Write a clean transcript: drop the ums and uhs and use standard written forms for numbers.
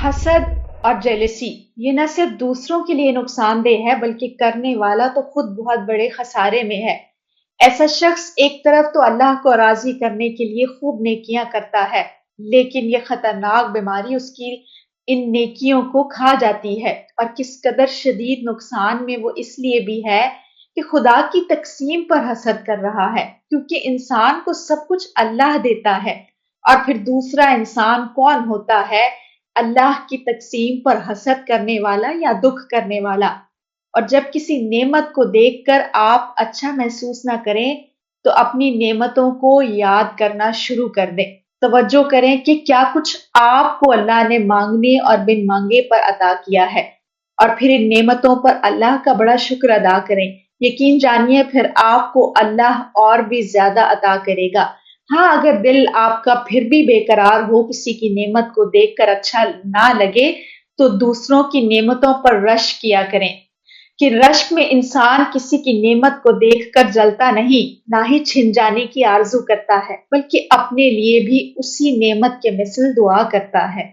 حسد اور جیلسی یہ نہ صرف دوسروں کے لیے نقصان دہ ہے بلکہ کرنے والا تو خود بہت بڑے خسارے میں ہے۔ ایسا شخص ایک طرف تو اللہ کو راضی کرنے کے لیے خوب نیکیاں کرتا ہے، لیکن یہ خطرناک بیماری اس کی ان نیکیوں کو کھا جاتی ہے، اور کس قدر شدید نقصان میں وہ اس لیے بھی ہے کہ خدا کی تقسیم پر حسد کر رہا ہے، کیونکہ انسان کو سب کچھ اللہ دیتا ہے، اور پھر دوسرا انسان کون ہوتا ہے؟ اللہ کی تقسیم پر حسد کرنے والا یا دکھ کرنے والا۔ اور جب کسی نعمت کو دیکھ کر آپ اچھا محسوس نہ کریں تو اپنی نعمتوں کو یاد کرنا شروع کر دیں۔ توجہ کریں کہ کیا کچھ آپ کو اللہ نے مانگنے اور بن مانگے پر عطا کیا ہے، اور پھر ان نعمتوں پر اللہ کا بڑا شکر ادا کریں۔ یقین جانیے پھر آپ کو اللہ اور بھی زیادہ عطا کرے گا۔ ہاں، اگر دل آپ کا پھر بھی بے قرار ہو، کسی کی نعمت کو دیکھ کر اچھا نہ لگے، تو دوسروں کی نعمتوں پر رشک کیا کریں، کہ رشک میں انسان کسی کی نعمت کو دیکھ کر جلتا نہیں، نہ ہی چھن جانے کی آرزو کرتا ہے، بلکہ اپنے لیے بھی اسی نعمت کے مثل دعا کرتا ہے۔